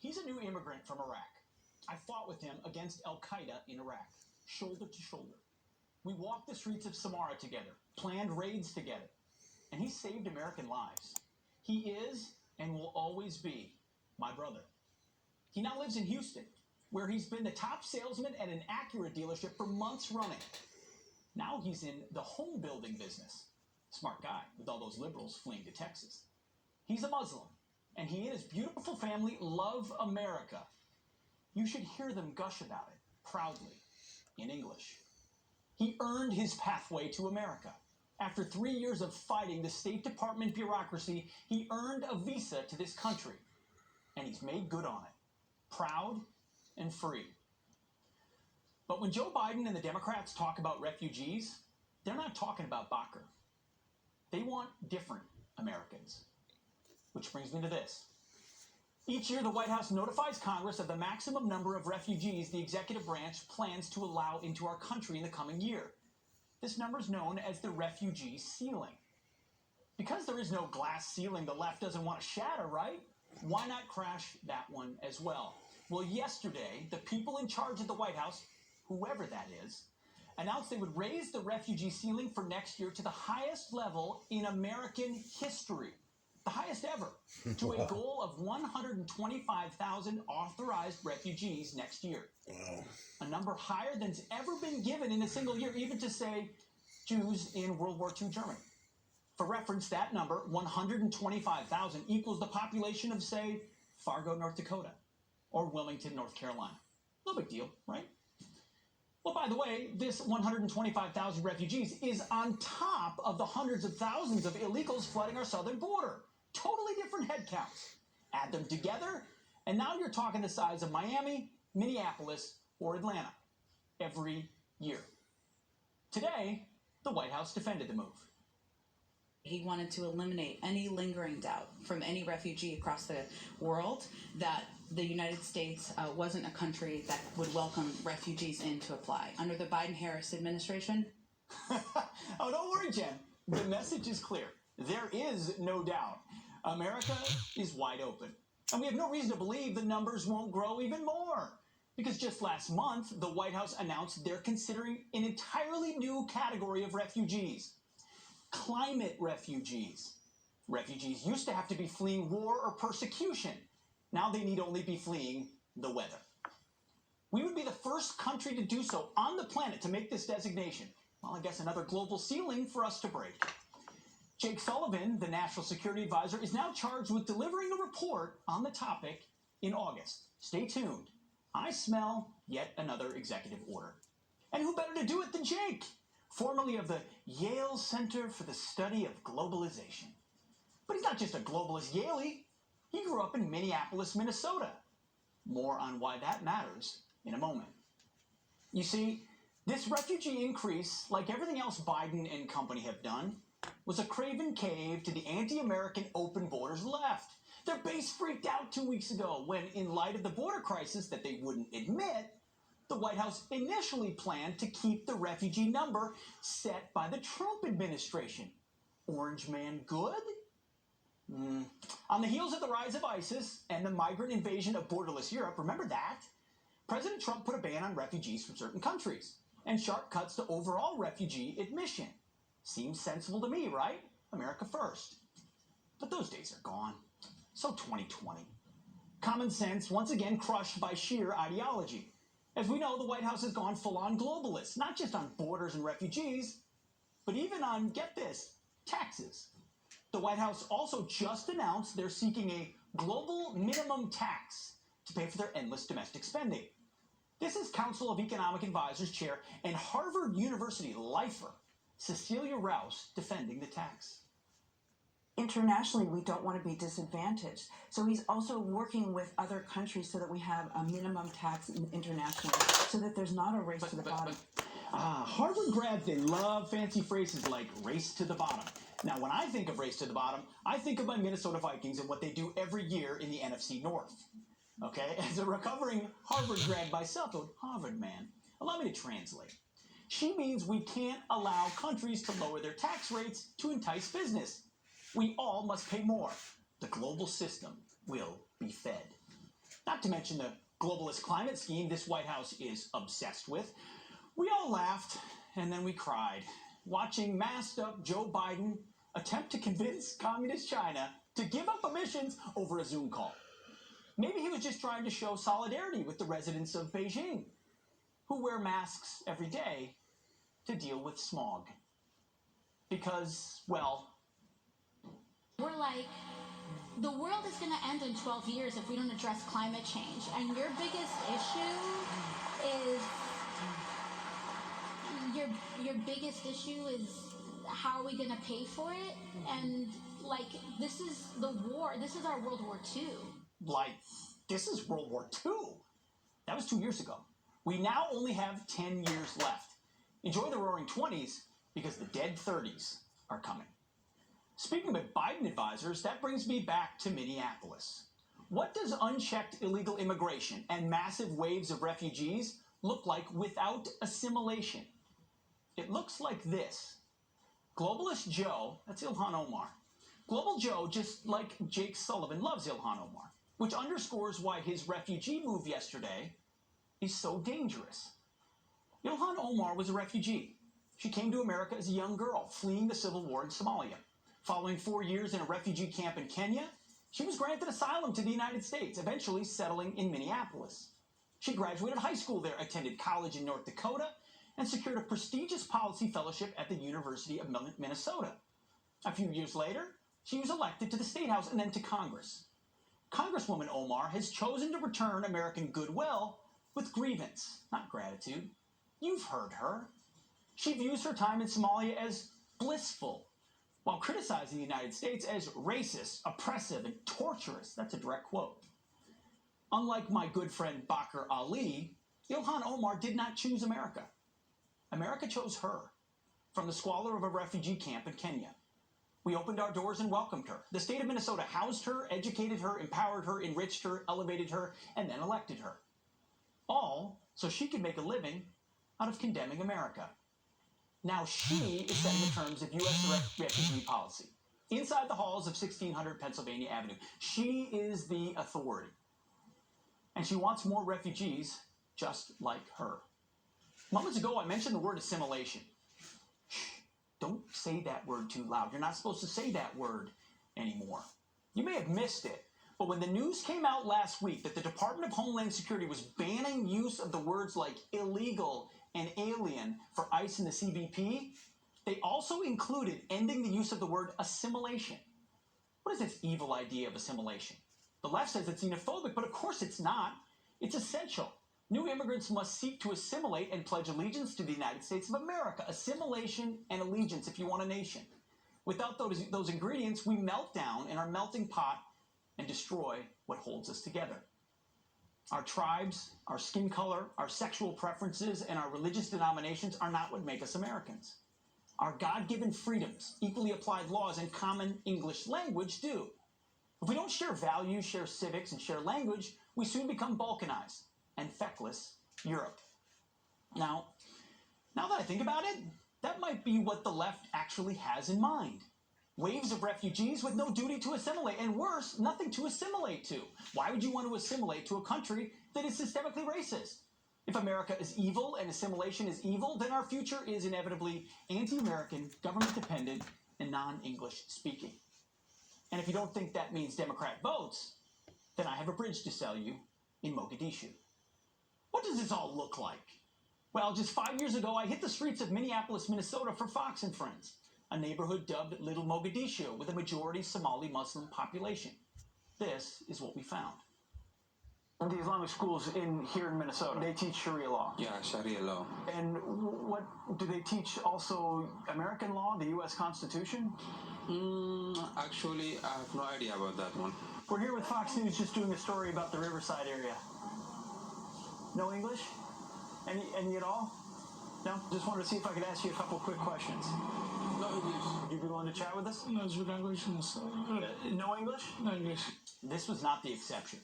He's a new immigrant from Iraq. I fought with him against Al-Qaeda in Iraq, shoulder to shoulder. We walked the streets of Samarra together, planned raids together, and he saved American lives. He is and will always be my brother. He now lives in Houston, where he's been the top salesman at an Acura dealership for months running. Now he's in the home building business. Smart guy, with all those liberals fleeing to Texas. He's a Muslim, and he and his beautiful family love America. You should hear them gush about it, proudly, in English. He earned his pathway to America. After 3 years of fighting the State Department bureaucracy, he earned a visa to this country. And he's made good on it. Proud and free. But when Joe Biden and the Democrats talk about refugees, they're not talking about Bakker. They want different Americans. Which brings me to this. Each year, the White House notifies Congress of the maximum number of refugees the executive branch plans to allow into our country in the coming year. This number is known as the refugee ceiling. Because there is no glass ceiling the left doesn't want to shatter, right? Why not crash that one as well? Well, yesterday, the people in charge of the White House, whoever that is, announced they would raise the refugee ceiling for next year to the highest level in American history. The highest ever, to a goal of 125,000 authorized refugees next year. Wow. A number higher than's ever been given in a single year, even to, say, Jews in World War II Germany. For reference, that number, 125,000, equals the population of, say, Fargo, North Dakota, or Wilmington, North Carolina. No big deal, right? Well, by the way, this 125,000 refugees is on top of the hundreds of thousands of illegals flooding our southern border. Totally different head counts. Add them together, and now you're talking the size of Miami, Minneapolis, or Atlanta every year. Today, the White House defended the move. He wanted to eliminate any lingering doubt from any refugee across the world that the United States wasn't a country that would welcome refugees in to apply. Under the Biden-Harris administration? Oh, don't worry, Jen. The message is clear. There is no doubt. America is wide open. And we have no reason to believe the numbers won't grow even more. Because just last month, the White House announced they're considering an entirely new category of refugees. Climate refugees. Refugees used to have to be fleeing war or persecution. Now they need only be fleeing the weather. We would be the first country to do so on the planet to make this designation. Well, I guess another global ceiling for us to break. Jake Sullivan, the National Security Advisor, is now charged with delivering a report on the topic in August. Stay tuned. I smell yet another executive order. And who better to do it than Jake, formerly of the Yale Center for the Study of Globalization. But he's not just a globalist Yalie. He grew up in Minneapolis, Minnesota. More on why that matters in a moment. You see, this refugee increase, like everything else Biden and company have done, was a craven cave to the anti-American open borders left. Their base freaked out 2 weeks ago when, in light of the border crisis that they wouldn't admit, the White House initially planned to keep the refugee number set by the Trump administration. Orange man good? On the heels of the rise of ISIS and the migrant invasion of borderless Europe, remember that? President Trump put a ban on refugees from certain countries and sharp cuts to overall refugee admission. Seems sensible to me, right? America first. But those days are gone. So 2020. Common sense once again crushed by sheer ideology. As we know, the White House has gone full-on globalist, not just on borders and refugees, but even on, get this, taxes. The White House also just announced they're seeking a global minimum tax to pay for their endless domestic spending. This is Council of Economic Advisors Chair and Harvard University lifer, Cecilia Rouse, defending the tax. Internationally, we don't want to be disadvantaged. So he's also working with other countries so that we have a minimum tax internationally, so that there's not a race to the bottom. Harvard grads, they love fancy phrases like race to the bottom. Now, when I think of race to the bottom, I think of my Minnesota Vikings and what they do every year in the NFC North. Okay? As a recovering Harvard grad myself, Harvard man, allow me to translate. She means we can't allow countries to lower their tax rates to entice business. We all must pay more. The global system will be fed. not to mention the globalist climate scheme this White House is obsessed with. We all laughed and then we cried, watching masked up Joe Biden attempt to convince communist China to give up emissions over a Zoom call. Maybe he was just trying to show solidarity with the residents of Beijing, who wear masks every day to deal with smog. Because, well, we're like, the world is going to end in 12 years if we don't address climate change. And your biggest issue is, your biggest issue is how are we going to pay for it? And like, this is the war. This is our World War II. like, this is World War II. That was 2 years ago. We now only have 10 years left. Enjoy the roaring 20s because the dead 30s are coming. Speaking of Biden advisors, that brings me back to Minneapolis. What does unchecked illegal immigration and massive waves of refugees look like without assimilation? It looks like this. Globalist Joe, that's Ilhan Omar. Global Joe, just like Jake Sullivan, loves Ilhan Omar, which underscores why his refugee move yesterday is so dangerous. Ilhan Omar was a refugee. She came to America as a young girl, fleeing the civil war in Somalia. Following 4 years in a refugee camp in Kenya, she was granted asylum to the United States, eventually settling in Minneapolis. She graduated high school there, attended college in North Dakota, and secured a prestigious policy fellowship at the University of Minnesota. A few years later, she was elected to the State House and then to Congress. Congresswoman Omar has chosen to return American goodwill with grievance, not gratitude. You've heard her. She views her time in Somalia as blissful, while criticizing the United States as racist, oppressive, and torturous. That's a direct quote. Unlike my good friend Bakr Ali, Ilhan Omar did not choose America. America chose her from the squalor of a refugee camp in Kenya. We opened our doors and welcomed her. The state of Minnesota housed her, educated her, empowered her, enriched her, elevated her, and then elected her. All so she could make a living out of condemning America. Now she is setting the terms of U.S. refugee policy. Inside the halls of 1600 Pennsylvania Avenue, she is the authority. And she wants more refugees just like her. Moments ago, I mentioned the word assimilation. Shh, don't say that word too loud. You're not supposed to say that word anymore. You may have missed it, but when the news came out last week that the Department of Homeland Security was banning use of the words like illegal and alien for ICE and the CBP, they also included ending the use of the word assimilation. What is this evil idea of assimilation? The left says it's xenophobic, but of course it's not. It's essential. New immigrants must seek to assimilate and pledge allegiance to the United States of America. Assimilation and allegiance if you want a nation. Without those ingredients, we melt down in our melting pot and destroy what holds us together. Our tribes, our skin color, our sexual preferences, and our religious denominations are not what make us Americans. Our God-given freedoms, equally applied laws, and common English language do. If we don't share values, share civics, and share language, we soon become balkanized and feckless Europe. Now that I think about it, that might be what the left actually has in mind. Waves of refugees with no duty to assimilate, and worse, nothing to assimilate to. Why would you want to assimilate to a country that is systemically racist? If America is evil and assimilation is evil, then our future is inevitably anti-American, government-dependent, and non-English speaking. And if you don't think that means Democrat votes, then I have a bridge to sell you in Mogadishu. What does this all look like? Well, just 5 years ago, I hit the streets of Minneapolis, Minnesota for Fox and Friends, a neighborhood dubbed Little Mogadishu with a majority Somali Muslim population. This is what we found. The Islamic schools here in Minnesota, they teach Sharia law. Yeah, Sharia law. And what do they teach also American law, the U.S. Constitution? Actually, I have no idea about that one. We're here with Fox News just doing a story about the Riverside area. No English? Any at all? No? Just wanted to see if I could ask you a couple quick questions. No English. Would you be willing to chat with us? No, it's language. No English? No English. This was not the exception.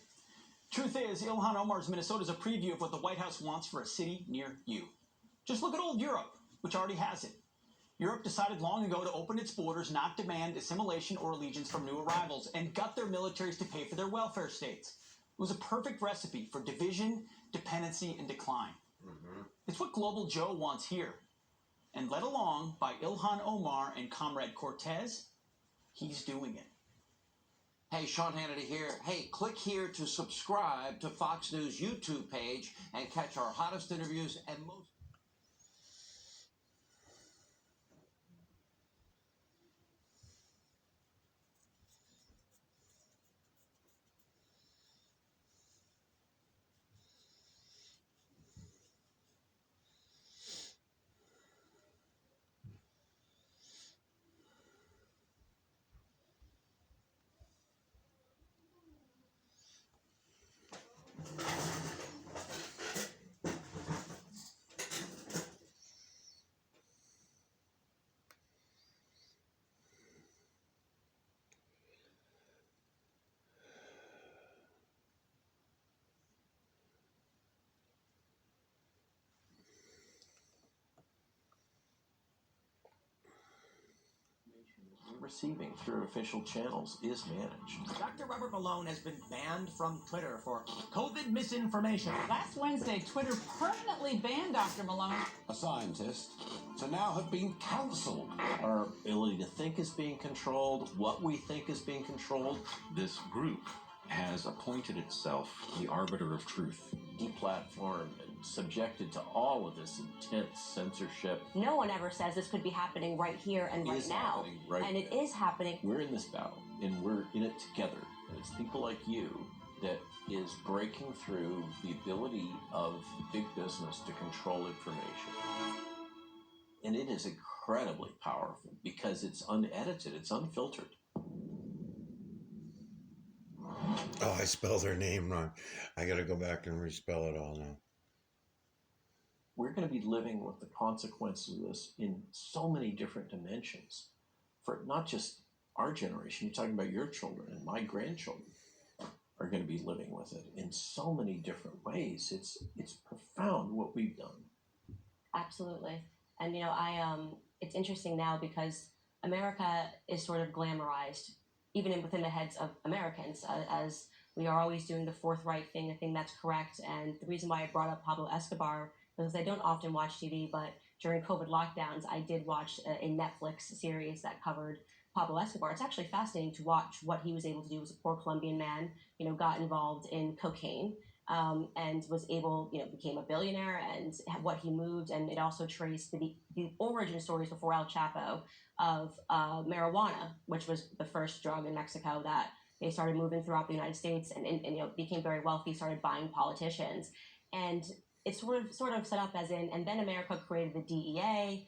Truth is, Ilhan Omar's Minnesota is a preview of what the White House wants for a city near you. Just look at old Europe, which already has it. Europe decided long ago to open its borders, not demand assimilation or allegiance from new arrivals, and gut their militaries to pay for their welfare states. was a perfect recipe for division, dependency, and decline. It's what Global Joe wants here. And led along by Ilhan Omar and Comrade Cortez, he's doing it. Hey, Sean Hannity here. Hey, click here to subscribe to Fox News YouTube page and catch our hottest interviews and most... Receiving through official channels is managed. Dr. Robert Malone has been banned from Twitter for COVID misinformation. Last Wednesday, Twitter permanently banned Dr. Malone. A scientist to now have been cancelled. Our ability to think is being controlled, what we think is being controlled. This group has appointed itself the arbiter of truth. Deplatformed and subjected to all of this intense censorship. No one ever says this could be happening right here and right now. And it is happening. We're in this battle, and we're in it together. And it's people like you that is breaking through the ability of big business to control information. And it is incredibly powerful because it's unedited, it's unfiltered. Oh, I spelled her name wrong. I gotta go back and respell it all now. We're going to be living with the consequences of this in so many different dimensions for not just our generation. You're talking about your children, and my grandchildren are going to be living with it in so many different ways. It's profound what we've done. Absolutely. And you know, it's interesting now because America is sort of glamorized, even within the heads of Americans, as we are always doing the forthright thing, the thing that's correct. And the reason why I brought up Pablo Escobar, because I don't often watch TV, but during COVID lockdowns, I did watch a Netflix series that covered Pablo Escobar. It's actually fascinating to watch what he was able to do as a poor Colombian man, you know, got involved in cocaine, and was able, you know, became a billionaire, and what he moved. And it also traced the origin stories before El Chapo of marijuana, which was the first drug in Mexico that they started moving throughout the United States, and you know, became very wealthy, started buying politicians. And it's sort of set up as in, and then America created the DEA.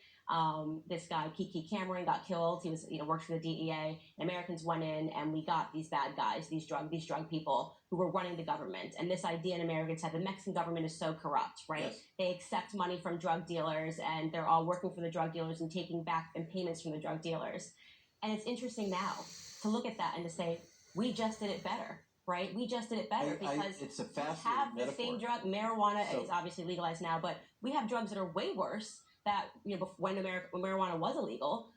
This guy, Kiki Cameron, got killed. He was, you know, worked for the DEA. And Americans went in, and we got these bad guys, these drug people who were running the government. And this idea in America is that the Mexican government is so corrupt, right? Yes. They accept money from drug dealers, and they're all working for the drug dealers and taking back payments from the drug dealers. And it's interesting now to look at that and to say, we just did it better. Right, we just did it better because it's a we have the same drug. Marijuana is obviously legalized now, but we have drugs that are way worse. That, you know, when marijuana was illegal,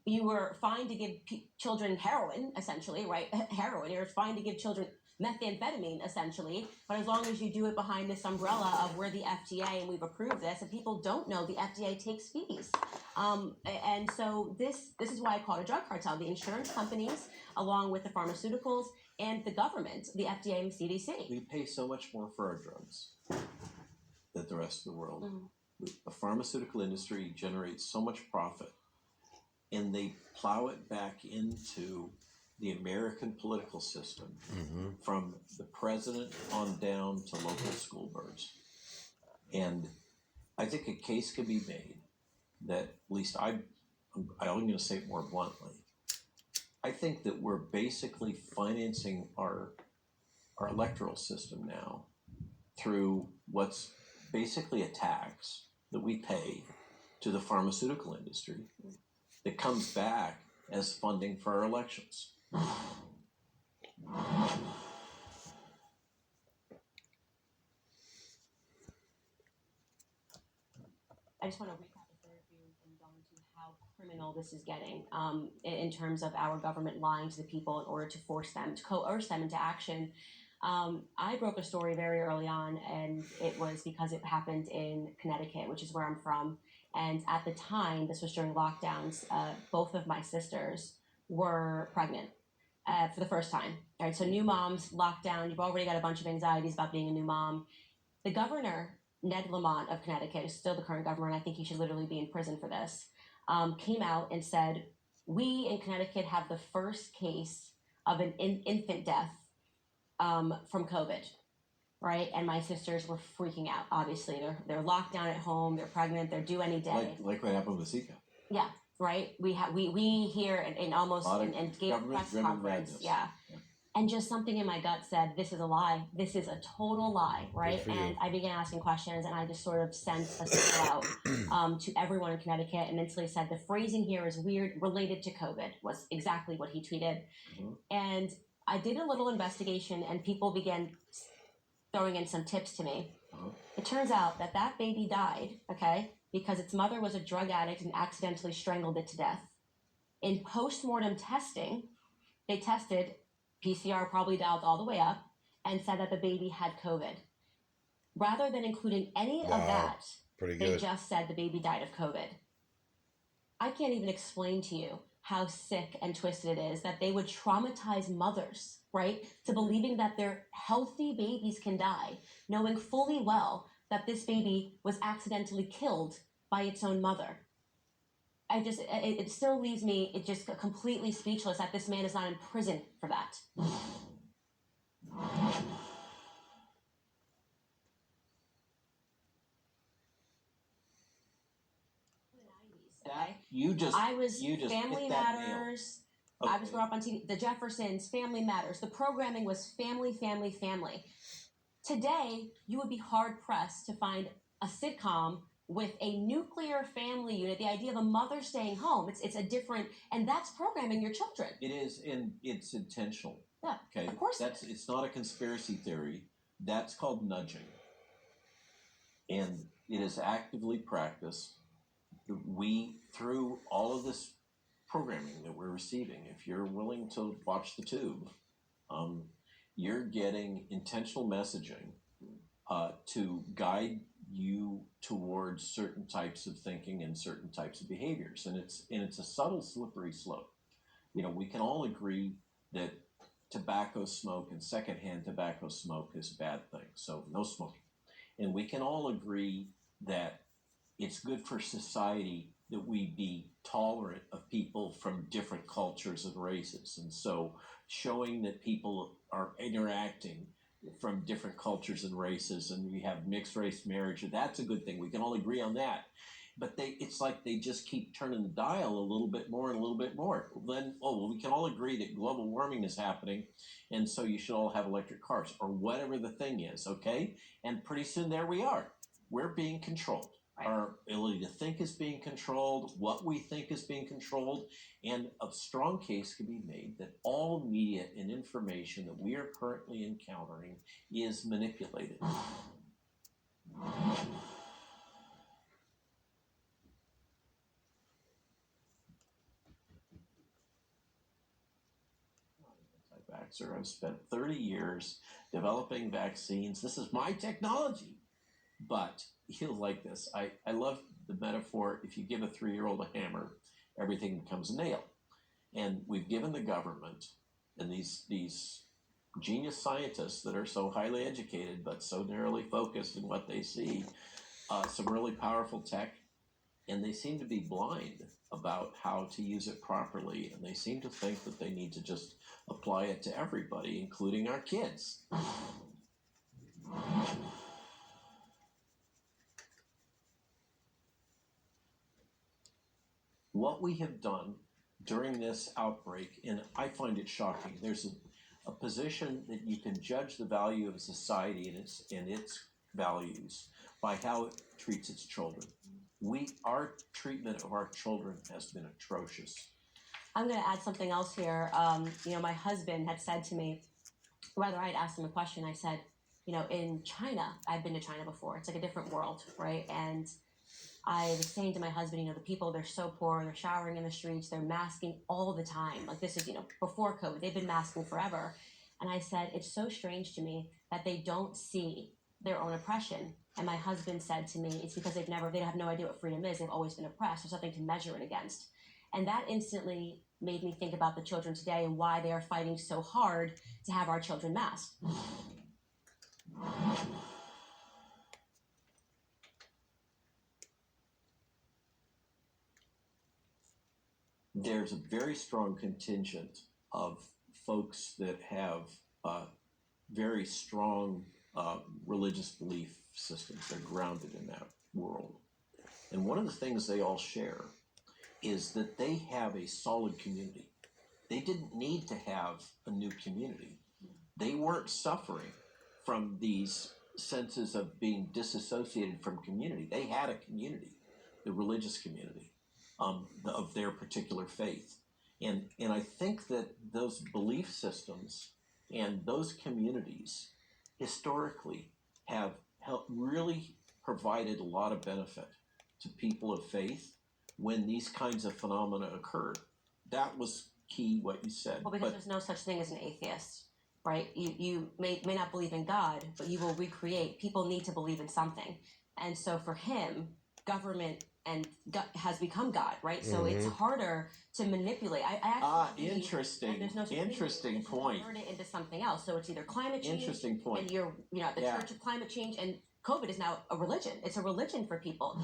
you were fine to give children heroin, essentially, right? Heroin. You're fine to give children methamphetamine, essentially, but as long as you do it behind this umbrella of we're the FDA and we've approved this, and people don't know the FDA takes fees. And so this is why I call it a drug cartel. The insurance companies, along with the pharmaceuticals and the government, the FDA and the CDC. We pay so much more for our drugs than the rest of the world. The pharmaceutical industry generates so much profit, and they plow it back into the American political system, from the president on down to local school boards. And I think a case can be made that, at least I'm going to say it more bluntly, I think that we're basically financing our electoral system now through what's basically a tax that we pay to the pharmaceutical industry that comes back as funding for our elections. I just want to recap it for you and go into how criminal this is getting, in terms of our government lying to the people in order to force them, to coerce them into action. I broke a story very early on, and it was because it happened in Connecticut, which is where I'm from. And at the time, this was during lockdowns, both of my sisters were pregnant for the first time. All right, so new moms, lockdown, you've already got a bunch of anxieties about being a new mom. The governor, Ned Lamont of Connecticut, is still the current governor, and I think he should literally be in prison for this, came out and said, we in Connecticut have the first case of an infant death from COVID, right? And my sisters were freaking out. Obviously, they're locked down at home. They're pregnant. They're due any day. Like what happened with Zika. Yeah, right. We here in almost and gave a press conference. Madness. Yeah. And just something in my gut said, this is a lie. This is a total lie, right? And I began asking questions, and I just sort of sent a signal out to everyone in Connecticut and mentally said, the phrasing here is weird, related to COVID, was exactly what he tweeted. Mm-hmm. And I did a little investigation, and people began throwing in some tips to me. Uh-huh. It turns out that baby died, okay, because its mother was a drug addict and accidentally strangled it to death. In post-mortem testing, they tested PCR, probably dialed all the way up, and said that the baby had COVID. Rather than including any of that, they just said the baby died of COVID. I can't even explain to you how sick and twisted it is that they would traumatize mothers, right, to believing that their healthy babies can die, knowing fully well that this baby was accidentally killed by its own mother. It still leaves me just completely speechless that this man is not in prison for that. I was Family Matters. Okay. I was growing up on TV. The Jeffersons, Family Matters. The programming was family, family, family. Today, you would be hard pressed to find a sitcom with a nuclear family unit, the idea of a mother staying home. It's a different, and that's programming your children. It is, and it's intentional. Yeah, okay. Of course. It's not a conspiracy theory. That's called nudging, and it is actively practiced. We, through all of this programming that we're receiving, if you're willing to watch the tube, you're getting intentional messaging to guide you towards certain types of thinking and certain types of behaviors, and it's a subtle, slippery slope. You know, we can all agree that tobacco smoke and secondhand tobacco smoke is a bad thing, so no smoking. And we can all agree that it's good for society that we be tolerant of people from different cultures and races, and so showing that people are interacting from different cultures and races, and we have mixed race marriage, that's a good thing. We can all agree on that. But it's like they just keep turning the dial a little bit more and a little bit more. Then, we can all agree that global warming is happening, and so you should all have electric cars, or whatever the thing is, okay? And pretty soon there we are. We're being controlled. Our ability to think is being controlled, what we think is being controlled, and a strong case can be made that all media and information that we are currently encountering is manipulated. I've spent 30 years developing vaccines. This is my technology. But he'll like this. I love the metaphor. If you give a 3-year-old a hammer, everything becomes a nail. And we've given the government and these genius scientists that are so highly educated but so narrowly focused in what they see, some really powerful tech, and they seem to be blind about how to use it properly, and they seem to think that they need to just apply it to everybody, including our kids. What we have done during this outbreak, and I find it shocking, there's a position that you can judge the value of a society and its values by how it treats its children. Our treatment of our children has been atrocious. I'm going to add something else here. My husband had said to me, rather I had asked him a question, I said, in China, I've been to China before, it's like a different world, right? And I was saying to my husband, the people, they're so poor, they're showering in the streets, they're masking all the time. Like this is, before COVID, they've been masking forever. And I said, it's so strange to me that they don't see their own oppression. And my husband said to me, it's because they have no idea what freedom is. They've always been oppressed. There's something to measure it against. And that instantly made me think about the children today and why they are fighting so hard to have our children masked. There's a very strong contingent of folks that have very strong religious belief systems. They're grounded in that world. And one of the things they all share is that they have a solid community. They didn't need to have a new community. They weren't suffering from these senses of being disassociated from community. They had a community, the religious community of their particular faith. And I think that those belief systems and those communities historically have really provided a lot of benefit to people of faith when these kinds of phenomena occurred. That was key, what you said. Well, because there's no such thing as an atheist, right? You may not believe in God, but you will recreate. People need to believe in something. And so for him, government and has become God, right? So it's harder to manipulate. I actually interesting. There's no such Interesting thing. point. Turn it into something else. So it's either climate change. Interesting point. And you're at the Church of Climate Change, and COVID is now a religion. It's a religion for people.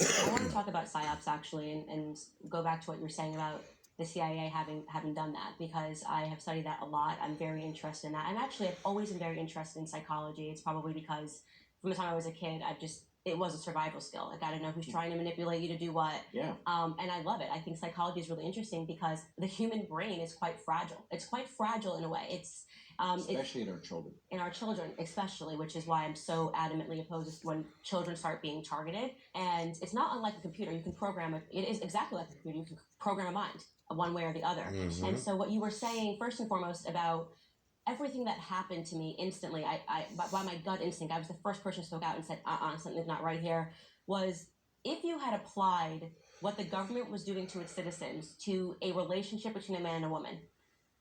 I want to talk about PSYOPs actually, and go back to what you were saying about the CIA having done that, because I have studied that a lot. I'm very interested in that. And actually, I've always been very interested in psychology. It's probably because from the time I was a kid, it was a survival skill. I got to know who's trying to manipulate you to do what. Yeah. And I love it. I think psychology is really interesting because the human brain is quite fragile. It's quite fragile in a way. Especially in our children. In our children, especially, which is why I'm so adamantly opposed to when children start being targeted. And it's not unlike a computer. You can program it. It is exactly like a computer. You can program a mind one way or the other. Mm-hmm. And so what you were saying, first and foremost, about everything that happened to me instantly, by my gut instinct, I was the first person who spoke out and said, something's not right here, was if you had applied what the government was doing to its citizens to a relationship between a man and a woman,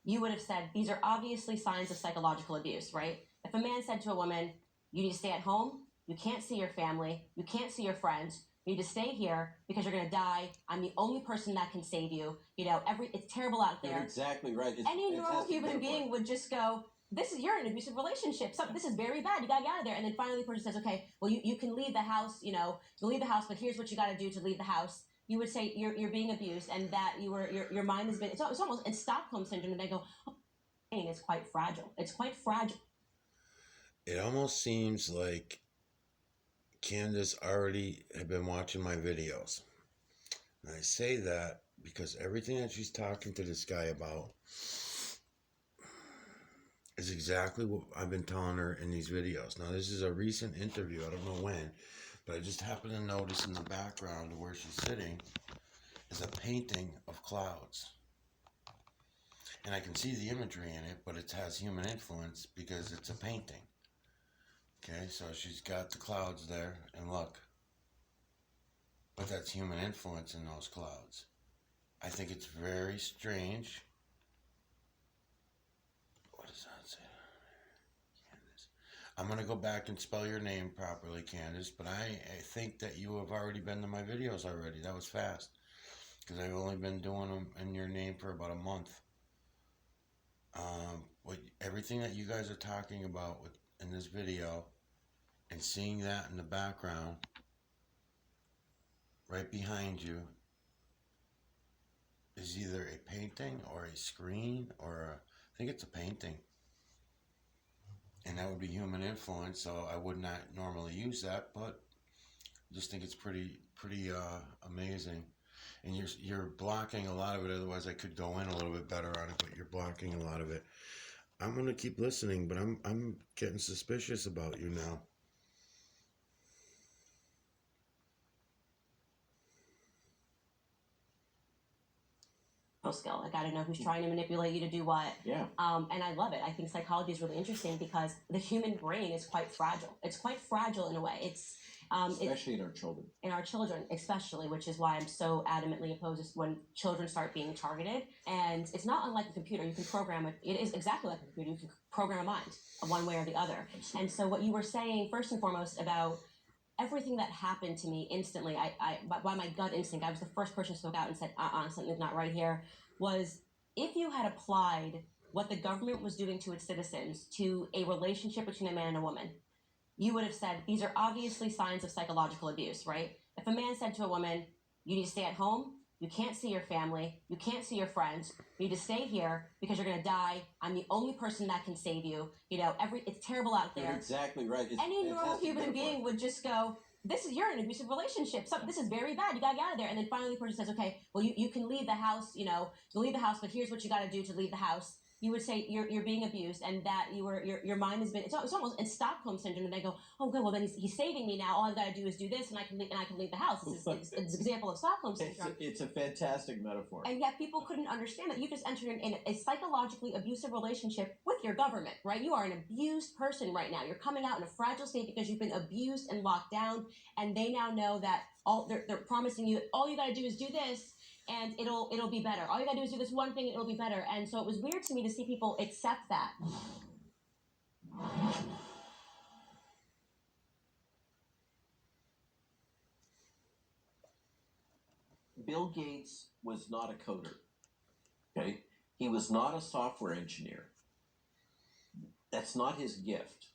you would have said, these are obviously signs of psychological abuse, right? If a man said to a woman, you need to stay at home, you can't see your family, you can't see your friends, you need to stay here because you're going to die. I'm the only person that can save you. It's terrible out there. You're exactly right. Any normal human being would just go, you're in an abusive relationship. This is very bad. You got to get out of there. And then finally the person says, okay, well, you can leave the house, you'll leave the house, but here's what you got to do to leave the house. You would say you're being abused and that your mind has been, it's almost, it's Stockholm syndrome. And they go, pain is quite fragile. It's quite fragile. It almost seems like Candace already had been watching my videos. And I say that because everything that she's talking to this guy about is exactly what I've been telling her in these videos. Now, this is a recent interview. I don't know when, but I just happened to notice in the background of where she's sitting is a painting of clouds. And I can see the imagery in it, but it has human influence because it's a painting. Okay, so she's got the clouds there, and look. But that's human influence in those clouds. I think it's very strange. What does that say? Candace. I'm going to go back and spell your name properly, Candace, but I think that you have already been to my videos already. That was fast. Because I've only been doing them in your name for about a month. Everything that you guys are talking about in this video, and seeing that in the background right behind you, is either a painting or a screen I think it's a painting, and that would be human influence. So I would not normally use that, but I just think it's pretty amazing. And you're blocking a lot of it. Otherwise, I could go in a little bit better on it, but you're blocking a lot of it. I'm gonna keep listening, but I'm getting suspicious about you now. Skill. I got to know who's trying to manipulate you to do what. Yeah. And I love it. I think psychology is really interesting because the human brain is quite fragile. It's quite fragile in a way. It's Especially in our children. In our children, especially, which is why I'm so adamantly opposed to when children start being targeted. And it's not unlike a computer. You can program it. It is exactly like a computer. You can program a mind one way or the other. Absolutely. And so what you were saying, first and foremost, about everything that happened to me instantly, by my gut instinct, I was the first person who spoke out and said, something's not right here, was if you had applied what the government was doing to its citizens to a relationship between a man and a woman, you would have said, these are obviously signs of psychological abuse, right? If a man said to a woman, you need to stay at home, you can't see your family, you can't see your friends, you need to stay here because you're going to die, I'm the only person that can save you, it's terrible out there. You're exactly right. It's any normal human being would just go, you're in an abusive relationship, this is very bad, you got to get out of there. And then finally the person says, okay, well, you can leave the house, you leave the house, but here's what you got to do to leave the house. You would say you're being abused, and that your mind has been. It's almost in Stockholm syndrome, and they go, oh good, well then he's saving me now. All I've got to do is do this, and I can leave the house. It's an example of Stockholm syndrome. It's a fantastic metaphor. And yet people couldn't understand that you just entered in a psychologically abusive relationship with your government, right? You are an abused person right now. You're coming out in a fragile state because you've been abused and locked down, and they now know that they're promising you all you got to do is do this. And it'll be better. All you gotta do is do this one thing, and it'll be better. And so it was weird to me to see people accept that. Bill Gates was not a coder. Okay? He was not a software engineer. That's not his gift.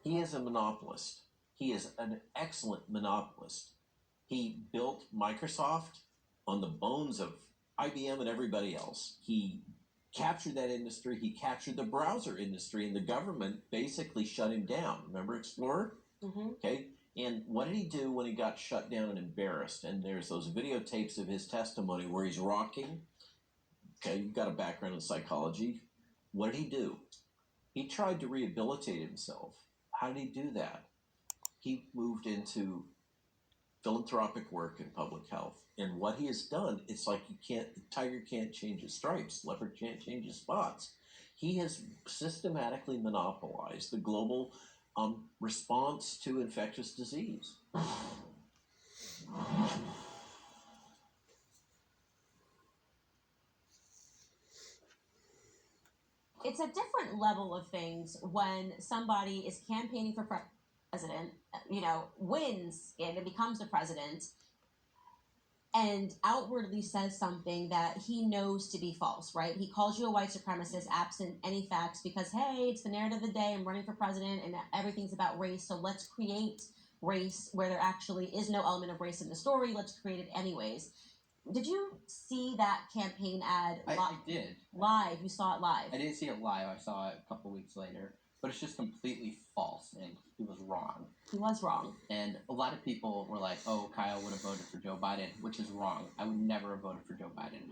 He is a monopolist. He is an excellent monopolist. He built Microsoft on the bones of IBM and everybody else. He captured that industry. He captured the browser industry, and the government basically shut him down. Remember Explorer? Mm-hmm. Okay. And what did he do when he got shut down and embarrassed? And there's those videotapes of his testimony where he's rocking. Okay, you've got a background in psychology. What did he do? He tried to rehabilitate himself. How did he do that? He moved into philanthropic work in public health. And what he has done, it's like the tiger can't change his stripes, leopard can't change his spots. He has systematically monopolized the global response to infectious disease. It's a different level of things when somebody is campaigning for president, wins and becomes the president, and outwardly says something that he knows to be false, right? He calls you a white supremacist absent any facts because, hey, it's the narrative of the day, I'm running for president, and everything's about race, so let's create race where there actually is no element of race in the story, let's create it anyways. Did you see that campaign ad? I did. Live? You saw it live? I didn't see it live, I saw it a couple weeks later. But it's just completely false, and he was wrong. He was wrong. And a lot of people were like, oh, Kyle would have voted for Joe Biden, which is wrong. I would never have voted for Joe Biden.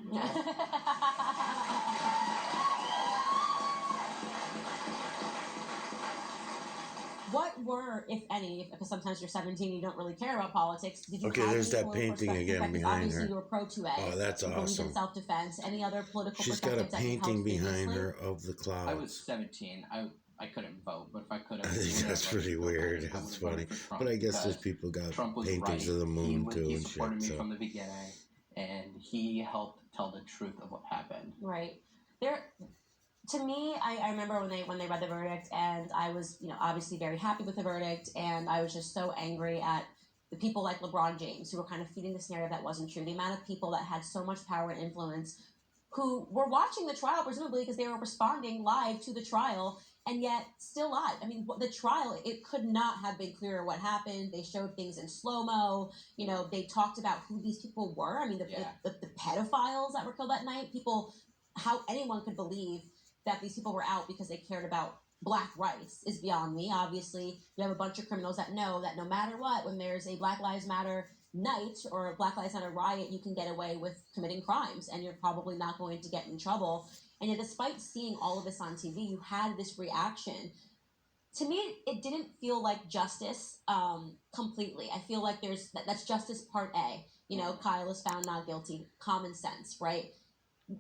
What were, if any, because sometimes you're 17, you don't really care about politics. Did you Okay, have there's any that political painting perspective? again Because behind obviously her. you were pro-2A. Oh, that's you believe awesome. in self-defense. Any other political She's got a perspectives that you held painting behind previously? her of the clouds. I was 17. I couldn't vote, but if I could I have... think that's pretty weird. It's funny. But I guess there's people got Trump was paintings right. of the moon too He and supported shit. me So. from the beginning, and he helped tell the truth of what happened. Right. To me, I remember when they read the verdict, and I was, obviously very happy with the verdict, and I was just so angry at the people like LeBron James who were kind of feeding this narrative that wasn't true. The amount of people that had so much power and influence who were watching the trial, presumably because they were responding live to the trial, and yet still live. I mean, the trial, it could not have been clearer what happened. They showed things in slow-mo. They talked about who these people were. I mean, the pedophiles that were killed that night, how anyone could believe that these people were out because they cared about Black rights is beyond me. Obviously, you have a bunch of criminals that know that no matter what, when there's a Black Lives Matter night or a Black Lives Matter riot, you can get away with committing crimes and you're probably not going to get in trouble. And yet, despite seeing all of this on TV, you had this reaction. To me, it didn't feel like justice completely. I feel like that's justice part A. Kyle is found not guilty. Common sense, right?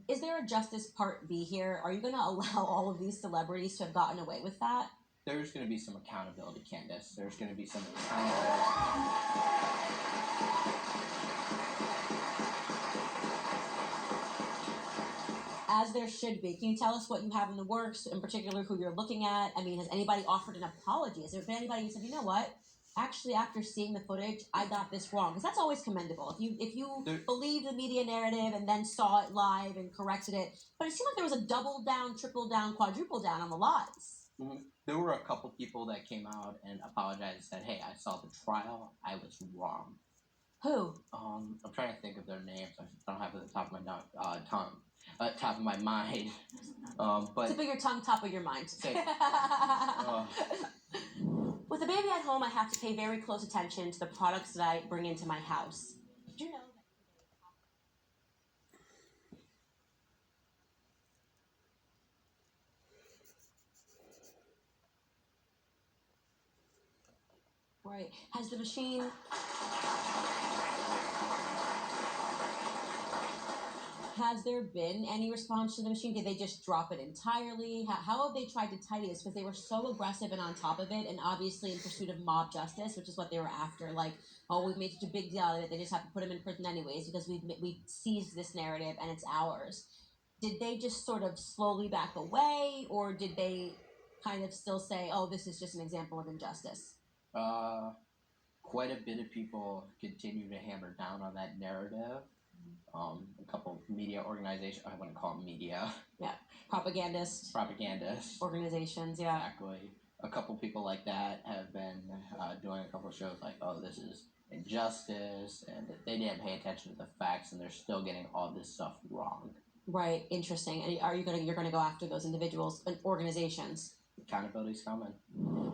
Is there a justice part B here? Are you going to allow all of these celebrities to have gotten away with that? there's going to be some accountability, Candace. There's going to be some accountability. As there should be. Can you tell us what you have in the works, in particular who you're looking at? I mean, has anybody offered an apology? Has there been anybody who said, you know what? Actually, after seeing the footage, I got this wrong. Because that's always commendable. If you believe the media narrative and then saw it live and corrected it. But it seemed like there was a double down, triple down, quadruple down on the lies. Mm-hmm. There were a couple people that came out and apologized and said, hey, I saw the trial. I was wrong. Who? I'm trying to think of their names. I don't have it at the top of my tongue. Top of my mind. But tip of your tongue, top of your mind. With a baby at home, I have to pay very close attention to the products that I bring into my house. Did you know that? Right. Has the machine... Has there been any response to the machine? Did they just drop it entirely? How have they tried to tidy this? Because they were so aggressive and on top of it, and obviously in pursuit of mob justice, which is what they were after. Like, oh, we've made such a big deal out of it, they just have to put him in prison anyways because we've seized this narrative and it's ours. Did they just sort of slowly back away, or did they kind of still say, oh, this is just an example of injustice? Quite a bit of people continue to hammer down on that narrative. A couple media organizations, I wouldn't call them media. Yeah, propagandists. Organizations, yeah. Exactly. A couple people like that have been doing a couple of shows like, oh, this is injustice, and they didn't pay attention to the facts, and they're still getting all this stuff wrong. Right, interesting. And you're gonna go after those individuals and organizations? Accountability's coming.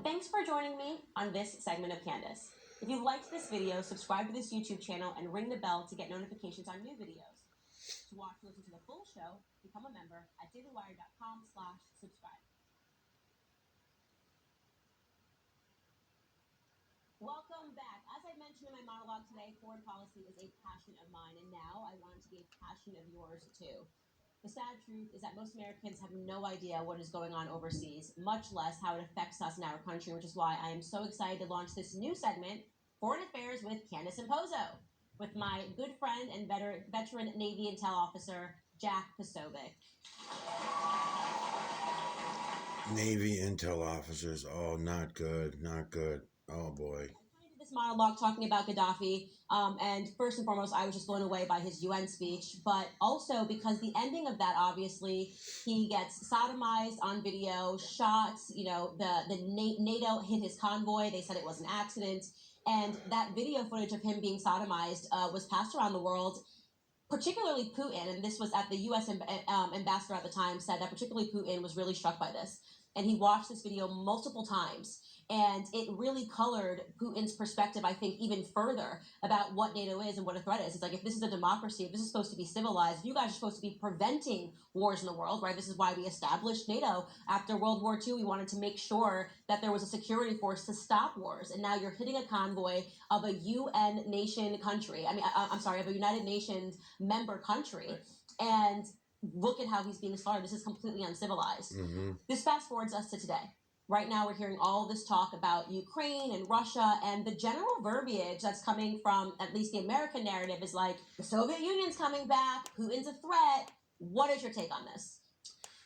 Thanks for joining me on this segment of Candace. If you liked this video, subscribe to this YouTube channel and ring the bell to get notifications on new videos. To watch or listen to the full show, become a member at dailywire.com/subscribe. Welcome back. As I mentioned in my monologue today, foreign policy is a passion of mine, and now I want it to be a passion of yours too. The sad truth is that most Americans have no idea what is going on overseas, much less how it affects us in our country, which is why I am so excited to launch this new segment, Foreign Affairs with Candace and Pozo, with my good friend and veteran Navy Intel officer, Jack Posobiec. Navy Intel officers, oh, not good, not good. Oh, boy. This monologue talking about Gaddafi, and first and foremost, I was just blown away by his UN speech, but also because the ending of that, obviously, he gets sodomized on video, shot, the NATO hit his convoy, they said it was an accident, and that video footage of him being sodomized was passed around the world, particularly Putin, and this was at the U.S. ambassador at the time, said that particularly Putin was really struck by this, and he watched this video multiple times. And it really colored Putin's perspective, I think, even further about what NATO is and what a threat is. It's like, if this is a democracy, if this is supposed to be civilized, if you guys are supposed to be preventing wars in the world, right? This is why we established NATO. After World War II, we wanted to make sure that there was a security force to stop wars. And now you're hitting a convoy of a UN nation country. Of a United Nations member country. Right. And look at how he's being slaughtered. This is completely uncivilized. Mm-hmm. This fast forwards us to today. Right now, we're hearing all this talk about Ukraine and Russia, and the general verbiage that's coming from at least the American narrative is like, the Soviet Union's coming back, Putin's a threat. What is your take on this?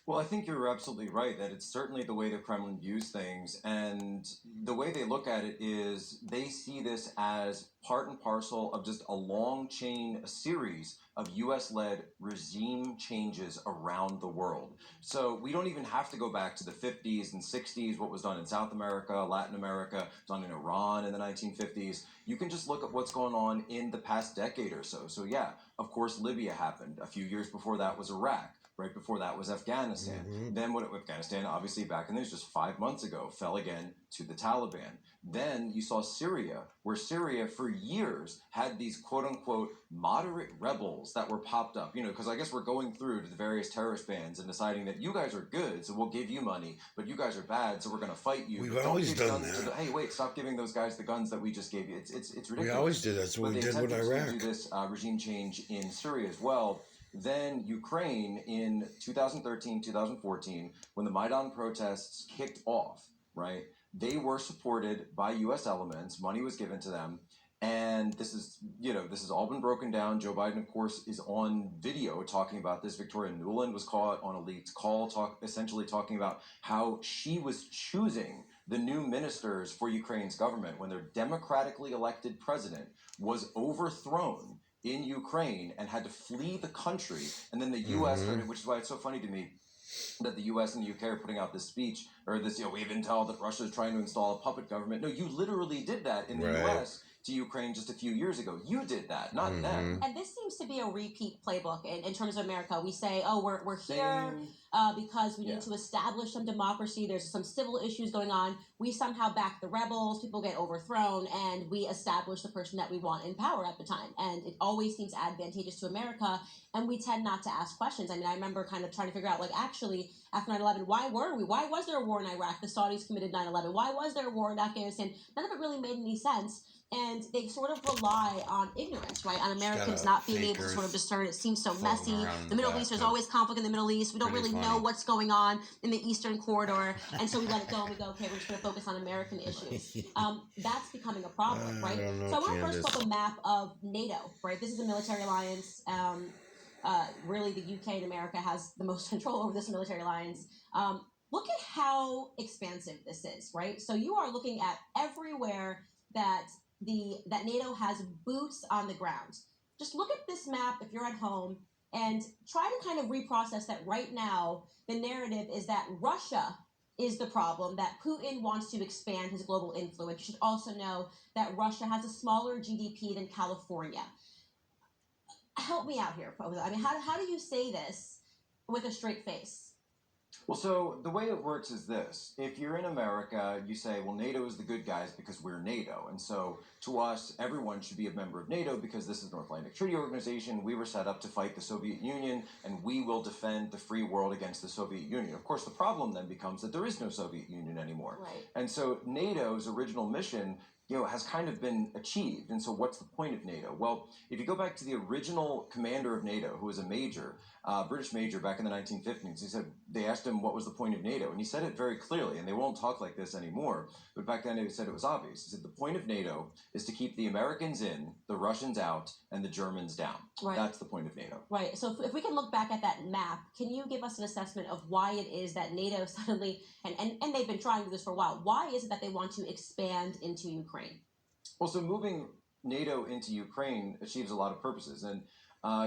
Well, I think you're absolutely right that it's certainly the way the Kremlin views things, and the way they look at it is they see this as part and parcel of just a long chain, a series of U.S.-led regime changes around the world. So we don't even have to go back to the 50s and 60s, what was done in South America, Latin America, done in Iran in the 1950s. You can just look at what's going on in the past decade or so. So yeah, of course, Libya happened. A few years before that was Iraq. Right before that was Afghanistan. Mm-hmm. Then Afghanistan, obviously back in the news just 5 months ago, fell again to the Taliban. Then you saw Syria, where Syria for years had these quote-unquote moderate rebels that were popped up. Because I guess we're going through to the various terrorist bands and deciding that you guys are good, so we'll give you money, but you guys are bad, so we're going to fight you. We've always done that. Hey, wait, stop giving those guys the guns that we just gave you. It's ridiculous. We always did that. That's what we did with Iraq. To do this regime change in Syria as well. Then Ukraine in 2013, 2014, when the Maidan protests kicked off, right? They were supported by U.S. elements. Money was given to them. And this is, this has all been broken down. Joe Biden, of course, is on video talking about this. Victoria Nuland was caught on Elite's call, essentially talking about how she was choosing the new ministers for Ukraine's government when their democratically elected president was overthrown in Ukraine and had to flee the country. And then the U.S. started, which is why it's so funny to me that the U.S. and the U.K. are putting out this speech, or this, we have intel that Russia is trying to install a puppet government. No, you literally did that in the U.S. to Ukraine just a few years ago. You did that, not them. And this seems to be a repeat playbook in terms of America. We say, oh, we're here because we need to establish some democracy. There's some civil issues going on. We somehow back the rebels. People get overthrown, and we establish the person that we want in power at the time. And it always seems advantageous to America, and we tend not to ask questions. I mean, I remember kind of trying to figure out, actually, after 9/11, why was there a war in Iraq? The Saudis committed 9/11. Why was there a war in Afghanistan? None of it really made any sense. And they sort of rely on ignorance, right? On Americans not being able to sort of discern. It seems so messy. The Middle East, there's always conflict in the Middle East. We don't really know what's going on in the Eastern Corridor. And so we let it go and we go, okay, we're just going to focus on American issues. That's becoming a problem, right? So I want to first put up a map of NATO, right? This is a military alliance. Really, the UK and America has the most control over this military alliance. Look at how expansive this is, right? So you are looking at everywhere that NATO has boots on the ground. Just look at this map if you're at home and try to kind of reprocess that right now. The narrative is that Russia is the problem, that Putin wants to expand his global influence. You should also know that Russia has a smaller GDP than California. Help me out here, Posa. I mean, how do you say this with a straight face? Well, so the way it works is this. If you're in America, you say, well, NATO is the good guys because we're NATO. And so to us, everyone should be a member of NATO because this is the North Atlantic Treaty Organization. We were set up to fight the Soviet Union, and we will defend the free world against the Soviet Union. Of course, the problem then becomes that there is no Soviet Union anymore. Right. And so NATO's original mission has kind of been achieved. And so what's the point of NATO? Well, if you go back to the original commander of NATO, who was a major, British major back in the 1950s, they asked him what was the point of NATO, and he said it very clearly, and they won't talk like this anymore, but back then he said it was obvious. He said the point of NATO is to keep the Americans in, the Russians out, and the Germans down. Right. That's the point of NATO. Right. So if we can look back at that map, can you give us an assessment of why it is that NATO suddenly, and they've been trying to do this for a while, why is it that they want to expand into Ukraine? Well, so moving NATO into Ukraine achieves a lot of purposes. And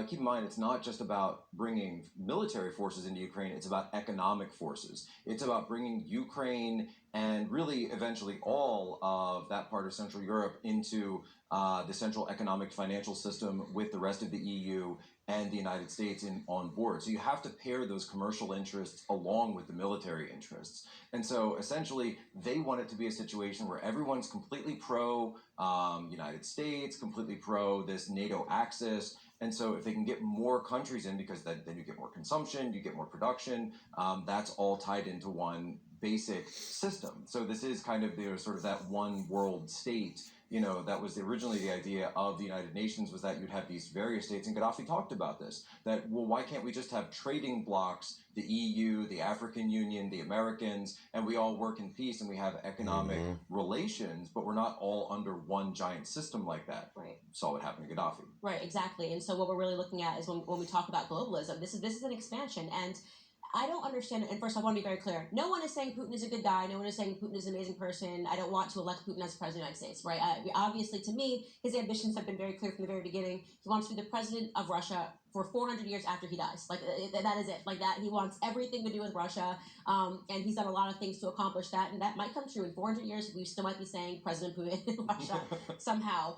keep in mind, it's not just about bringing military forces into Ukraine, it's about economic forces. It's about bringing Ukraine and really eventually all of that part of Central Europe into the central economic financial system with the rest of the EU and the United States on board. So you have to pair those commercial interests along with the military interests. And so essentially, they want it to be a situation where everyone's completely pro United States, completely pro this NATO axis. And so if they can get more countries in, because then you get more consumption, you get more production, that's all tied into one basic system. So this is kind of sort of that one world state. That was originally the idea of the United Nations, was that you'd have these various states, and Gaddafi talked about this, that, well, why can't we just have trading blocks, the EU, the African Union, the Americans, and we all work in peace and we have economic relations, but we're not all under one giant system like that. Right. Saw what happened to Gaddafi. Right, exactly. And so what we're really looking at is when we talk about globalism, this is an expansion. And I don't understand, and first I want to be very clear. No one is saying Putin is a good guy. No one is saying Putin is an amazing person. I don't want to elect Putin as president of the United States, right? Obviously, to me, his ambitions have been very clear from the very beginning. He wants to be the president of Russia for 400 years after he dies. That is it. Like that, he wants everything to do with Russia, and he's done a lot of things to accomplish that, and that might come true. In 400 years, we still might be saying President Putin in Russia somehow.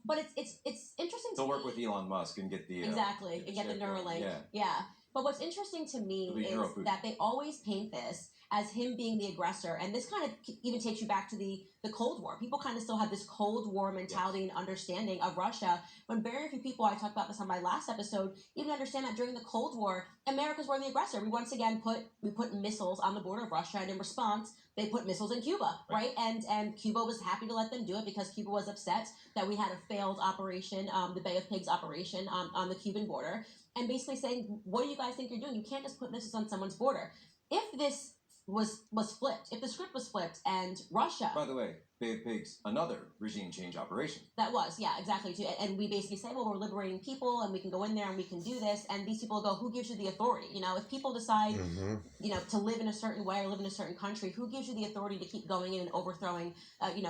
But it's interesting. They'll work with Elon Musk and get the exactly and get the Neuralink. Yeah. But what's interesting to me is that they always paint this as him being the aggressor. And this kind of even takes you back to the Cold War. People kind of still have this Cold War mentality and understanding of Russia, when very few people, I talked about this on my last episode, even understand that during the Cold War, Americans were the aggressor. We once again put missiles on the border of Russia, and in response, they put missiles in Cuba, right? And Cuba was happy to let them do it because Cuba was upset that we had a failed operation, the Bay of Pigs operation on the Cuban border, and basically saying, what do you guys think you're doing? You can't just put missiles on someone's border. If this was flipped, if the script was flipped and Russia, By the way, Bay of Pigs, another regime change operation. that was, yeah, exactly. And we basically say, well, we're liberating people and we can go in there and we can do this. And these people go, who gives you the authority? You know, if people decide, to live in a certain way or live in a certain country, who gives you the authority to keep going in and overthrowing,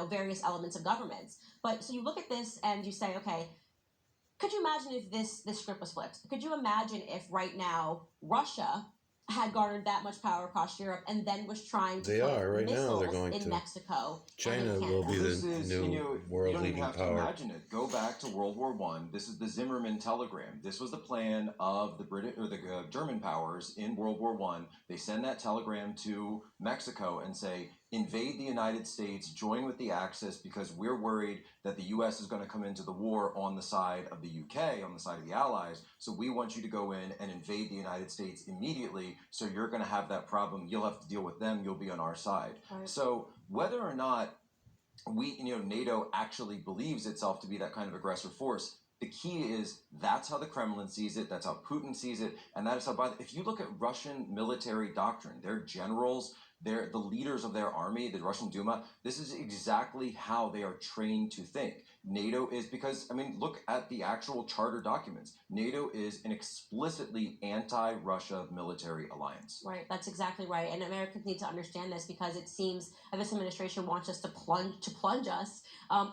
various elements of governments? But so you look at this and you say, okay, could you imagine if this script was flipped? Could you imagine if right now Russia had garnered that much power across Europe and then was trying to They put are right now. missiles They're going in to Mexico and China in will be Canada? This the is, new you world don't even leading have to power. imagine it. Go back to World War One. This is the Zimmermann telegram. This was the plan of the British or the German powers in World War One. They send that telegram to Mexico and say, invade the United States, join with the Axis because we're worried that the U.S. is going to come into the war on the side of the UK, on the side of the Allies. So we want you to go in and invade the United States immediately. So you're going to have that problem. You'll have to deal with them. You'll be on our side. Right. So whether or not NATO actually believes itself to be that kind of aggressive force, the key is that's how the Kremlin sees it, that's how Putin sees it, and that is how, if you look at Russian military doctrine, their generals, the leaders of their army, the Russian Duma, this is exactly how they are trained to think. NATO is, because, look at the actual charter documents. NATO is an explicitly anti-Russia military alliance. Right, that's exactly right. And Americans need to understand this because it seems that this administration wants us to plunge us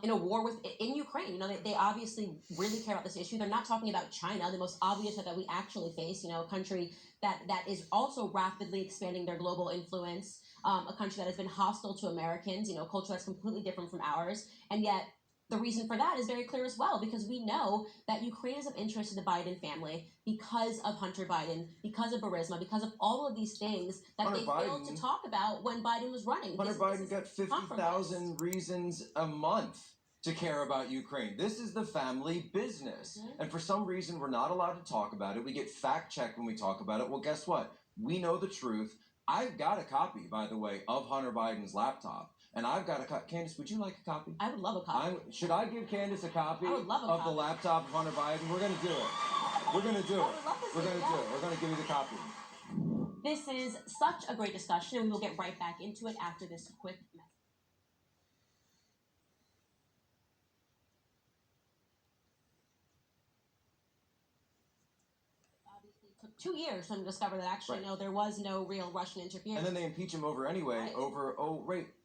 in a war in Ukraine. They obviously really care about this issue. They're not talking about China, the most obvious threat that we actually face, a country that is also rapidly expanding their global influence, a country that has been hostile to Americans, a culture that's completely different from ours. And yet the reason for that is very clear as well, because we know that Ukraine is of interest to the Biden family because of Hunter Biden, because of Burisma, because of all of these things that Hunter they failed to talk about when Biden was running. Hunter Biden got 50,000 reasons a month to care about Ukraine. This is the family business. And for some reason, we're not allowed to talk about it. We get fact-checked when we talk about it. Well, guess what? We know the truth. I've got a copy, by the way, of Hunter Biden's laptop. And I've got a copy. Candace, would you like a copy? I would love a copy. Should I give Candace a copy I would love a of copy. the laptop of Hunter Biden? We're going to do it. We're going to do it. We're going to do it. We're going to give you the copy. This is such a great discussion, and we will get right back into it after this quick message. Took 2 years for them to discover that actually, Right. no, there was no real Russian interference. And then they impeach him over anyway,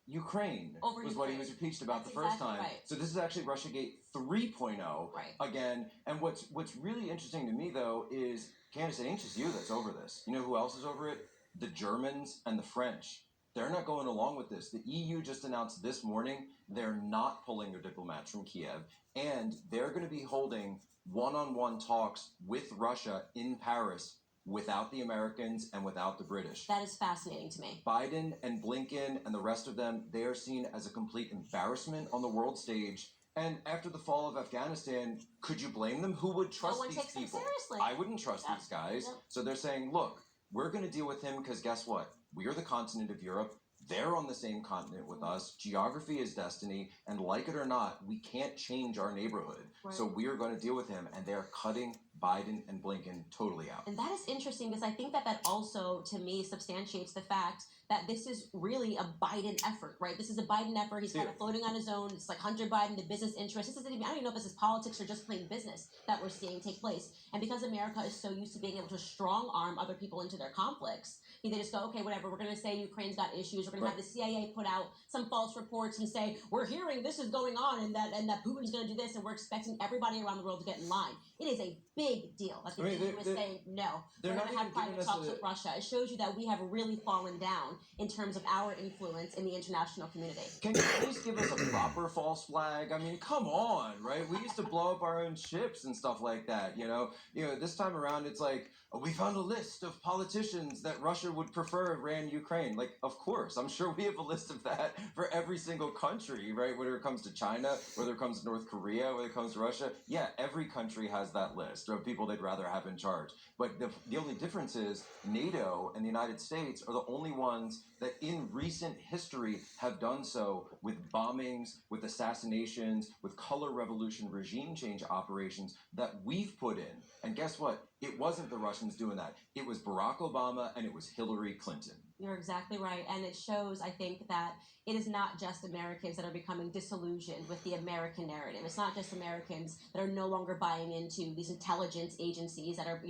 Ukraine Over was what he Ukraine. was impeached about That's the first exactly time. right. So this is actually Russiagate 3.0 again. And what's really interesting to me though is, Candace, it ain't just you that's over this. You know who else is over it? The Germans and the French. They're not going along with this. The EU just announced this morning they're not pulling their diplomats from Kiev, and they're going to be holding one-on-one talks with Russia in Paris without the Americans and without the British. That is fascinating to me. Biden and Blinken and the rest of them, they are seen as a complete embarrassment on the world stage. And after the fall of Afghanistan, could you blame them? Who would trust one these takes them people? seriously. I wouldn't trust these guys. So they're saying, look, we're going to deal with him because guess what? We are the continent of Europe. They're on the same continent with us. Geography is destiny. And like it or not, we can't change our neighborhood. Right. So we are going to deal with him. And they're cutting Biden and Blinken totally out. And that is interesting because I think that also, to me, substantiates the fact that this is really a Biden effort, right? This is a Biden effort. He's kind of floating on his own. It's like Hunter Biden, the business interest. This isn't even, I don't even know if this is politics or just plain business that we're seeing take place. And because America is so used to being able to strong arm other people into their conflicts, they just go, okay, whatever, we're going to say Ukraine's got issues. We're going to have the CIA put out some false reports and say, we're hearing this is going on and that Putin's going to do this, and we're expecting everybody around the world to get in line. It is a big deal that the EU is saying, no, we're going to have private talks with Russia. It shows you that we have really fallen down in terms of our influence in the international community. Can you please give us a proper false flag? I mean, come on, right? We used to blow up our own ships and stuff like that, you know? This time around, it's like, we found a list of politicians that Russia would prefer ran Ukraine. Like, of course, I'm sure we have a list of that for every single country, right? Whether it comes to China, whether it comes to North Korea, whether it comes to Russia. Yeah, every country has that list of people they'd rather have in charge. But the only difference is NATO and the United States are the only ones that in recent history have done so with bombings, with assassinations, with color revolution regime change operations that we've put in. And guess what? It wasn't the Russians doing that. It was Barack Obama and it was Hillary Clinton. You're exactly right. And it shows, I think, that it is not just Americans that are becoming disillusioned with the American narrative. It's not just Americans that are no longer buying into these intelligence agencies that are,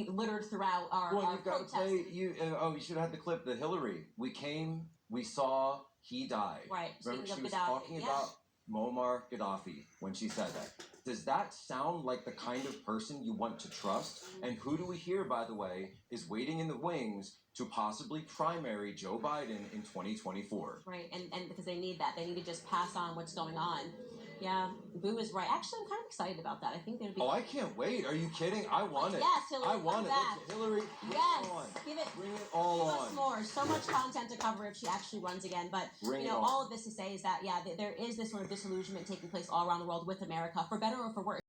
littered throughout our You've got to protests. play. You should have had the clip. The Hillary. We came. We saw. He died. Right. Remember, she Speaking was of Gaddafi, talking yeah. about Muammar Gaddafi when she said that. Does that sound like the kind of person you want to trust? And who do we hear, by the way, is waiting in the wings to possibly primary Joe Biden in 2024? Right, and because they need that. They need to just pass on what's going on. Yeah, Boo is right. Actually, I'm kind of excited about that. I think they'd be... Oh, I can't wait. Are you kidding? I want it. Yes, Hillary, I want come it. back. Let's, Hillary, bring Yes, it on. give it. Bring it all Give on. us more. So much content to cover if she actually runs again. But Bring it on. all of this to say is that there is this sort of disillusionment taking place all around the world with America, for better or for worse.